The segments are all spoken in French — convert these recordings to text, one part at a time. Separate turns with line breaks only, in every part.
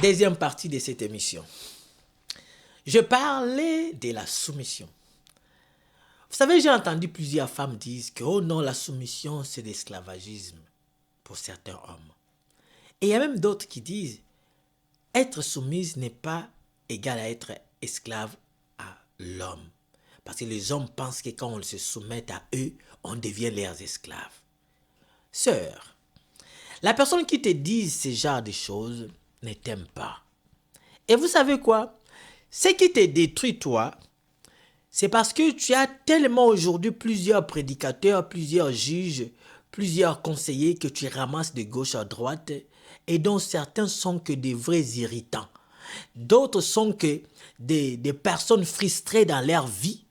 Deuxième partie de cette émission. Je parlais de la soumission. Vous savez, j'ai entendu plusieurs femmes dire que oh non, la soumission, c'est l'esclavagisme pour certains hommes. Et il y a même d'autres qui disent être soumise n'est pas égal à être esclave à l'homme. Parce que les hommes pensent que quand on se soumet à eux, on devient leurs esclaves. Sœur, la personne qui te dit ce genre de choses ne t'aime pas. Et vous savez quoi? Ce qui te détruit, toi, c'est parce que tu as tellement aujourd'hui plusieurs prédicateurs, plusieurs juges, plusieurs conseillers que tu ramasses de gauche à droite et dont certains sont que des vrais irritants. D'autres sont que des personnes frustrées dans leur vie.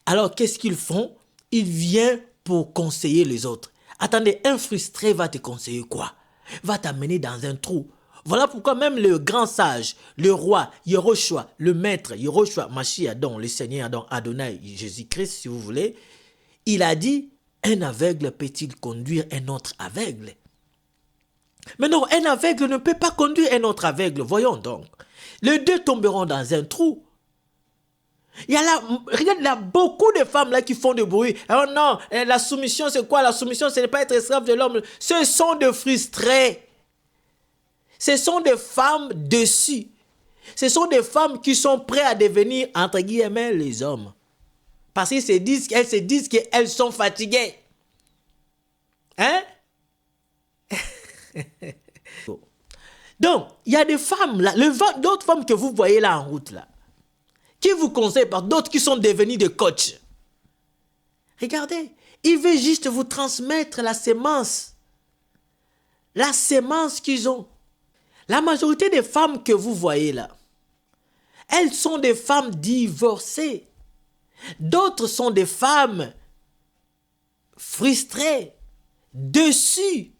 Alors, qu'est-ce qu'ils font? Ils viennent pour conseiller les autres. Attendez, un frustré va te conseiller quoi? Va t'amener dans un trou. Voilà pourquoi même le grand sage, le roi, Yehoshua, le maître, Yehoshua, Mashiach, donc le Seigneur, donc Adonai, Jésus-Christ, si vous voulez, il a dit, un aveugle peut-il conduire un autre aveugle? Mais non, un aveugle ne peut pas conduire un autre aveugle, voyons donc. Les deux tomberont dans un trou. Il y a là, regarde, il y a beaucoup de femmes là qui font du bruit. Oh non, la soumission c'est quoi? La soumission ce n'est pas être esclave de l'homme. Ce sont des frustrés. Ce sont des femmes dessus. Ce sont des femmes qui sont prêtes à devenir, entre guillemets, les hommes. Parce qu'elles se disent qu'elles sont fatiguées. Hein? Donc, il y a des femmes là, d'autres femmes que vous voyez là en route là, qui vous conseillent par d'autres qui sont devenus des coachs. Regardez, ils veulent juste vous transmettre la sémence. La sémence qu'ils ont. La majorité des femmes que vous voyez là, elles sont des femmes divorcées. D'autres sont des femmes frustrées, dessus.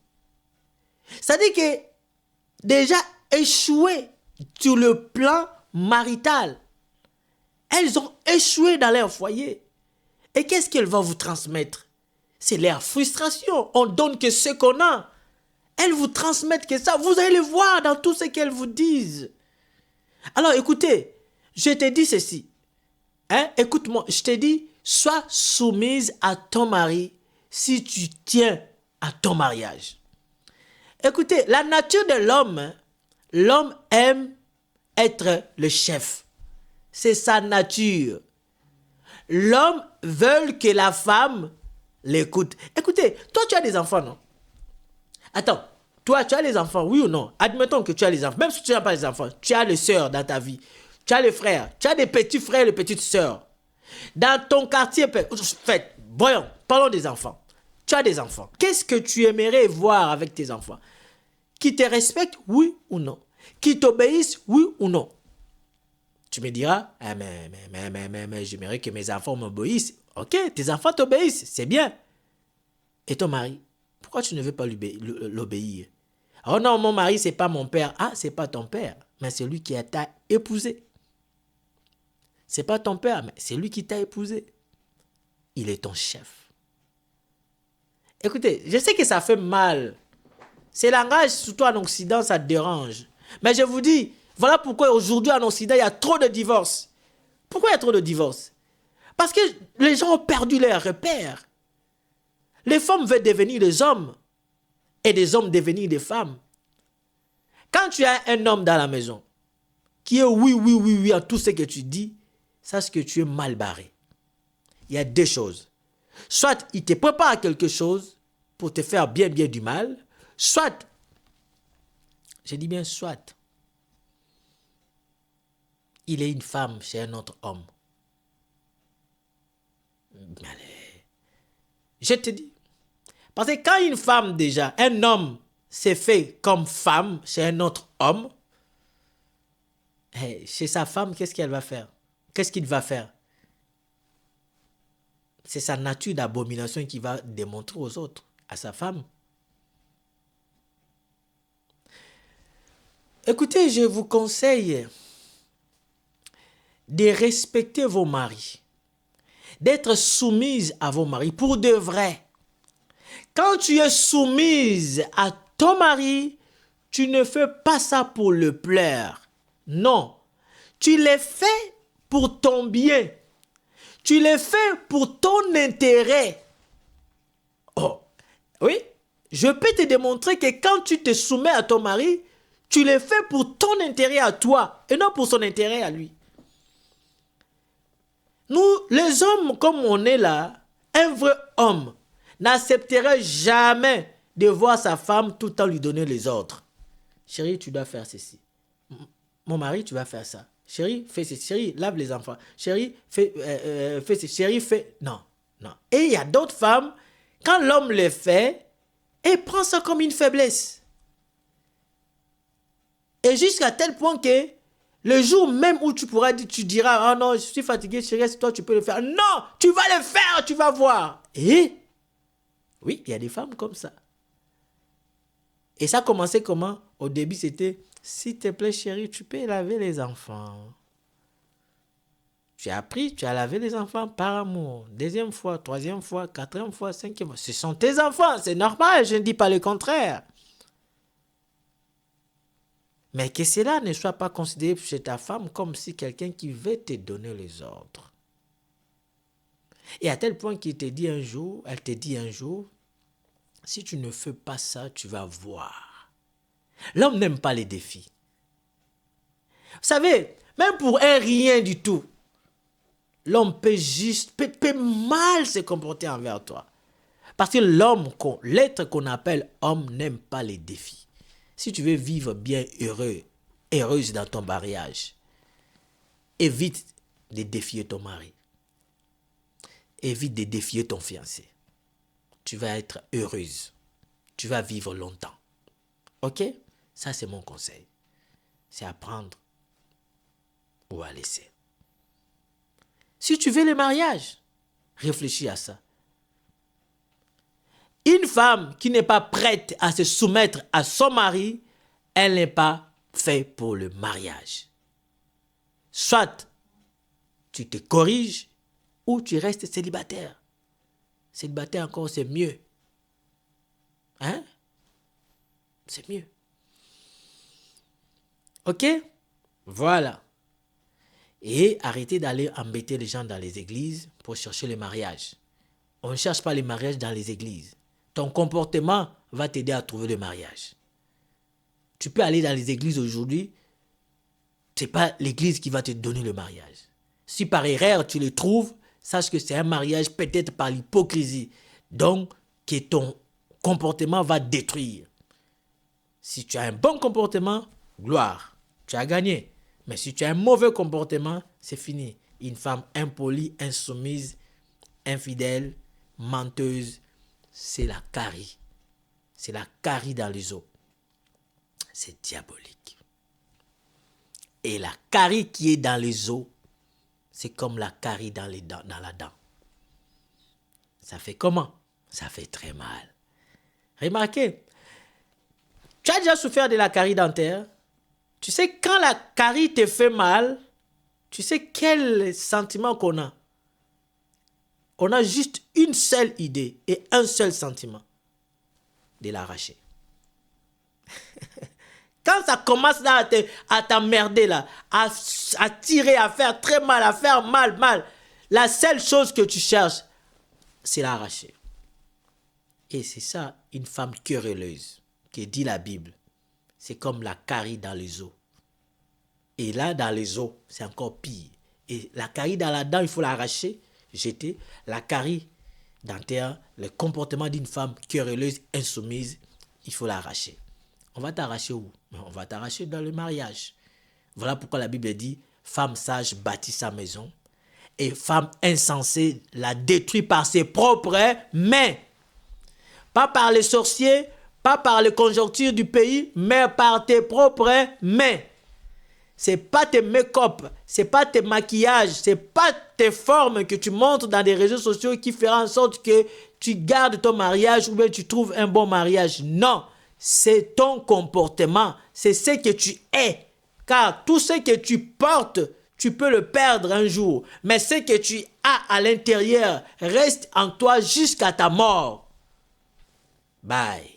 C'est-à-dire que déjà échouées sur le plan marital. Elles ont échoué dans leur foyer. Et qu'est-ce qu'elles vont vous transmettre? C'est leur frustration. On donne que ce qu'on a. Elles vous transmettent que ça. Vous allez le voir dans tout ce qu'elles vous disent. Alors écoutez, je te dis ceci. Hein? Écoute-moi, je te dis, sois soumise à ton mari si tu tiens à ton mariage. Écoutez, la nature de l'homme, l'homme aime être le chef. C'est sa nature. L'homme veut que la femme l'écoute. Écoutez, toi tu as des enfants, non? Attends, toi tu as les enfants, oui ou non? Admettons que tu as les enfants. Même si tu n'as pas les enfants, tu as les sœurs dans ta vie. Tu as les frères, tu as des petits frères et des petites sœurs. Dans ton quartier, voyons, parlons des enfants. Tu as des enfants. Qu'est-ce que tu aimerais voir avec tes enfants? Qui te respectent, oui ou non? Qui t'obéissent, oui ou non? Tu me diras, ah, mais j'aimerais que mes enfants m'obéissent. Ok, tes enfants t'obéissent, c'est bien. Et ton mari, pourquoi tu ne veux pas l'obéir? Oh non, mon mari, c'est pas mon père. Ah, c'est pas ton père, mais c'est lui qui t'a épousé. C'est pas ton père, mais c'est lui qui t'a épousé. Il est ton chef. Écoutez, je sais que ça fait mal. Ces langages, surtout en Occident, ça te dérange. Mais je vous dis, voilà pourquoi aujourd'hui en Occident, il y a trop de divorces. Pourquoi il y a trop de divorces? Parce que les gens ont perdu leurs repères. Les femmes veulent devenir des hommes et des hommes devenir des femmes. Quand tu as un homme dans la maison qui est oui à tout ce que tu dis, sache que tu es mal barré. Il y a deux choses. Soit il te prépare à quelque chose pour te faire bien du mal, soit, je dis bien soit, il est une femme chez un autre homme. Allez, je te dis. Parce que quand une femme déjà, un homme s'est fait comme femme chez un autre homme, chez sa femme, qu'est-ce qu'elle va faire? Qu'est-ce qu'il va faire? C'est sa nature d'abomination qu'il va démontrer aux autres, à sa femme. Écoutez, je vous conseille de respecter vos maris, d'être soumise à vos maris pour de vrai. Quand tu es soumise à ton mari, tu ne fais pas ça pour le plaire. Non. Tu les fais pour ton bien. Tu les fais pour ton intérêt. Oh, oui. Je peux te démontrer que quand tu te soumets à ton mari, tu le fais pour ton intérêt à toi et non pour son intérêt à lui. Nous, les hommes, comme on est là, un vrai homme n'accepterait jamais de voir sa femme tout le temps lui donner les ordres. Chérie, tu dois faire ceci. Mon mari, tu vas faire ça. Chérie, fais ceci. Chérie, lave les enfants. Chérie, fais ceci. Chérie, fais... Non, non. Et il y a d'autres femmes, quand l'homme le fait, elle prend ça comme une faiblesse. Et jusqu'à tel point que le jour même où tu diras, ah non, je suis fatigué, chérie, c'est toi, tu peux le faire. Non, tu vas le faire, tu vas voir. Et oui, il y a des femmes comme ça. Et ça a commencé comment? Au début, c'était, s'il te plaît, chérie, tu peux laver les enfants. Tu as appris, tu as lavé les enfants par amour. Deuxième fois, troisième fois, quatrième fois, cinquième fois. Ce sont tes enfants, c'est normal, je ne dis pas le contraire. Mais que cela ne soit pas considéré chez ta femme comme si quelqu'un qui veut te donner les ordres. Et à tel point qu'il te dit un jour, elle te dit un jour, si tu ne fais pas ça, tu vas voir. L'homme n'aime pas les défis. Vous savez, même pour un rien du tout, l'homme peut mal se comporter envers toi. Parce que l'être qu'on appelle homme n'aime pas les défis. Si tu veux vivre bien heureuse dans ton mariage, évite de défier ton mari. Évite de défier ton fiancé. Tu vas être heureuse. Tu vas vivre longtemps. Ok? Ça, c'est mon conseil. C'est à prendre ou à laisser. Si tu veux le mariage, réfléchis à ça. Une femme qui n'est pas prête à se soumettre à son mari, elle n'est pas faite pour le mariage. Soit tu te corriges ou tu restes célibataire. Célibataire encore, c'est mieux. Hein? C'est mieux. Ok? Voilà. Et arrêtez d'aller embêter les gens dans les églises pour chercher le mariage. On ne cherche pas le mariage dans les églises. Ton comportement va t'aider à trouver le mariage. Tu peux aller dans les églises aujourd'hui, ce n'est pas l'église qui va te donner le mariage. Si par erreur tu le trouves, sache que c'est un mariage peut-être par l'hypocrisie. Donc, que ton comportement va détruire. Si tu as un bon comportement, gloire, tu as gagné. Mais si tu as un mauvais comportement, c'est fini. Une femme impolie, insoumise, infidèle, menteuse, c'est la carie. C'est la carie dans les os. C'est diabolique. Et la carie qui est dans les os, c'est comme la carie dans la dent. Ça fait comment? Ça fait très mal. Remarquez, tu as déjà souffert de la carie dentaire? Tu sais, quand la carie te fait mal, tu sais quel sentiment qu'on a? On a juste une seule idée et un seul sentiment, de l'arracher. Quand ça commence là à t'emmerder, là, à tirer, à faire très mal, à faire mal, la seule chose que tu cherches, c'est l'arracher. Et c'est ça, une femme querelleuse, que dit la Bible. C'est comme la carie dans les os. Et là, dans les os, c'est encore pire. Et la carie dans la dent, il faut l'arracher, jeter. La carie dentaire, le comportement d'une femme querelleuse, insoumise, il faut l'arracher. On va t'arracher où? On va t'arracher dans le mariage. Voilà pourquoi la Bible dit, femme sage bâtit sa maison et femme insensée la détruit par ses propres mains. Pas par les sorciers, pas par les conjonctures du pays, mais par tes propres mains. C'est pas tes make-up, c'est pas tes maquillages, c'est pas tes formes que tu montres dans des réseaux sociaux qui feront en sorte que tu gardes ton mariage ou bien tu trouves un bon mariage. Non, c'est ton comportement, c'est ce que tu es. Car tout ce que tu portes, tu peux le perdre un jour. Mais ce que tu as à l'intérieur reste en toi jusqu'à ta mort. Bye.